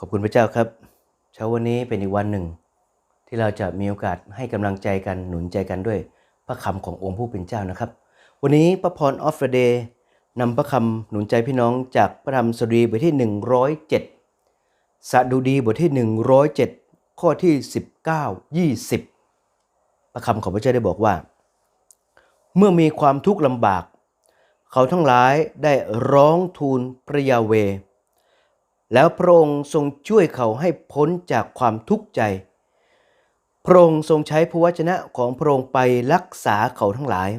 ขอบคุณพระเจ้าครับเช้าวันนี้เป็นอีกวันหนึ่งที่เราจะมีโอกาสให้กำลังใจกันหนุนใจกันด้วยพระคำขององค์ผู้เป็นเจ้านะครับวันนี้พระพรออฟเดย์นำพระคำหนุนใจพี่น้องจากพระธรรมสดุดีบทที่107สดุดีบทที่107ข้อที่19-20พระคำของพระเจ้าได้บอกว่าเมื่อมีความทุกข์ลำบากเขาทั้งหลายได้ร้องทูลพระยาเวห์แล้วพระองค์ทรงช่วยเขาให้พ้นจากความทุกข์ใจพระองค์ทรงใช้พระวจนะของพระองค์ไปรักษาเขาทั้งหลาย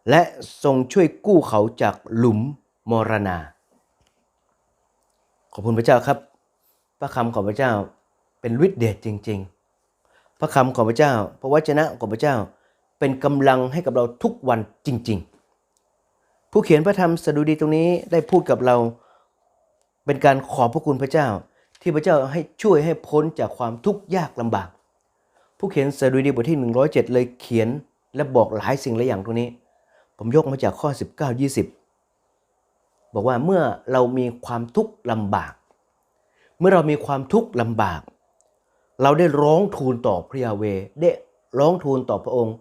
และทรงช่วยกู้เขาจากหลุมมรณาขอบคุณพระเจ้าครับพระคำของพระเจ้าเป็นฤทธิ์เดชจริงๆพระคำของพระเจ้าพระวจนะของพระเจ้าเป็นกำลังให้กับเราทุกวันจริงๆผู้เขียนพระธรรมสดุดีตรงนี้ได้พูดกับเราเป็นการขอบพระคุณพระเจ้าที่พระเจ้าให้ช่วยให้พ้นจากความทุกข์ยากลำบากผู้เขียนสดุดีบทที่107เลยเขียนและบอกหลายสิ่งหลายอย่างตรงนี้ผมยกมาจากข้อ19-20บอกว่าเมื่อเรามีความทุกข์ลำบากเมื่อเรามีความทุกข์ลำบากเราได้ร้องทูลต่อพระยาเวห์ได้ร้องทูลต่อพระองค์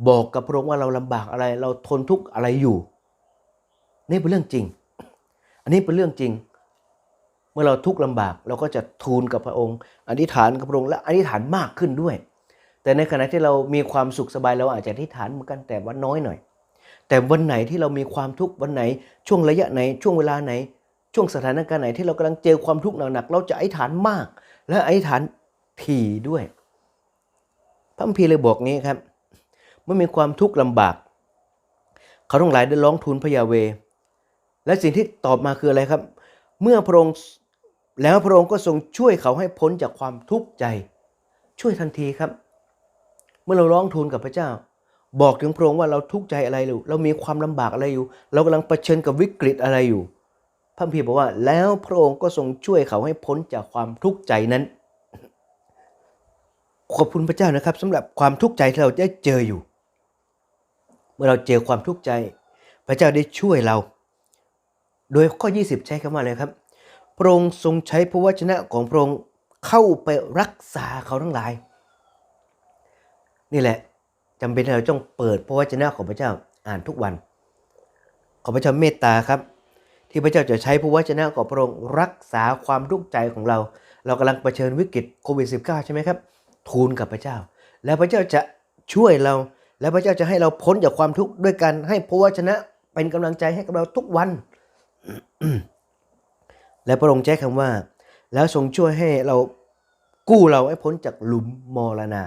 บอกกับพระองค์ว่าเราลำบากอะไรเราทนทุกข์อะไรอยู่นี่เป็นเรื่องจริงอันนี้เป็นเรื่องจริงเมื่อเราทุกข์ลำบากเราก็จะทูลกับพระองค์อธิษฐานกับพระองค์และอธิษฐานมากขึ้นด้วยแต่ในขณะที่เรามีความสุขสบายเราอาจจะอธิษฐานเหมือนกันแต่ว่าน้อยหน่อยแต่วันไหนที่เรามีความทุกข์วันไหนช่วงระยะไหนช่วงเวลาไหนช่วงสถานการณ์ไหนที่เรากำลังเจอความทุกข์หนักๆเราจะอธิษฐานมากและอธิษฐานถี่ด้วยพระคัมภีร์เลยบอกงี้ครับเมื่อมีความทุกข์ลำบากเขาทั้งหลายได้ร้องทูลพระยาเวห์และสิ่งที่ตอบมาคืออะไรครับเมื่อพระองค์แล้วพระองค์ก็ทรงช่วยเขาให้พ้นจากความทุกข์ใจช่วยทันทีครับเมื่อเราร้องทูลกับพระเจ้าบอกถึงพระองค์ว่าเราทุกข์ใจอะไรอยู่เรามีความลำบากอะไรอยู่เรากำลังเผชิญกับวิกฤตอะไรอยู่พระคัมภีร์บอกว่าแล้วพระองค์ก็ทรงช่วยเขาให้พ้นจากความทุกข์ใจนั้นขอบคุณพระเจ้านะครับสำหรับความทุกข์ใจที่เราได้เจออยู่เมื่อเราเจอความทุกข์ใจพระเจ้าได้ช่วยเราโดยข้อ20ใช้คำว่าอะไรครับพระองค์ทรงใช้พระวจนะของพระองค์เข้าไปรักษาเขาทั้งหลายนี่แหละจำเป็นที่เราต้องเปิดพระวจนะของพระเจ้าอ่านทุกวันขอพระเจ้าเมตตาครับที่พระเจ้าจะใช้พระวจนะของพระองค์รักษาความทุกข์ใจของเรากำลังเผชิญวิกฤตโควิด-19 ใช่ไหมครับทูลกับพระเจ้าแล้วพระเจ้าจะช่วยเราและพระเจ้าจะให้เราพ้นจากความทุกข์ด้วยการให้พระวจนะเป็นกำลังใจให้กับเราทุกวัน และพระองค์ใช้คำว่าแล้วทรงช่วยให้เรากู้เราให้พ้นจากหลุมมรณา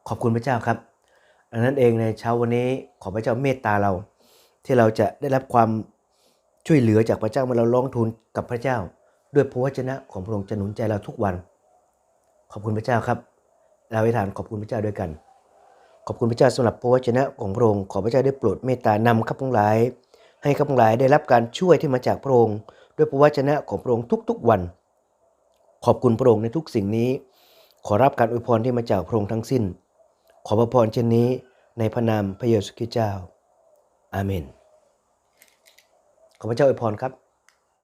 ขอบคุณพระเจ้าครับดังนั้นเองในเช้าวันนี้ขอพระเจ้าเมตตาเราที่เราจะได้รับความช่วยเหลือจากพระเจ้าเมื่อเราร้องทูลกับพระเจ้าด้วยพระวจนะของพระองค์จะหนุนใจเราทุกวันขอบคุณพระเจ้าครับเราอธิษฐานขอบคุณพระเจ้าด้วยกันขอบคุณพระเจ้าสำหรับพระวจนะของพระองค์ขอพระเจ้าได้โปรดเมตตานำข้าพงหลายให้ข้าพงหลายได้รับการช่วยที่มาจากพระองค์ด้วยพระวจนะของพระองค์ทุกๆวันขอบคุณพระองค์ในทุกสิ่งนี้ขอรับการอวยพรที่มาจากพระองค์ทั้งสิ้นขอพระพรเช่นนี้ในพระนามพระเยซูคริสต์เจ้าอาเมนขอพระเจ้าอวยพรครับ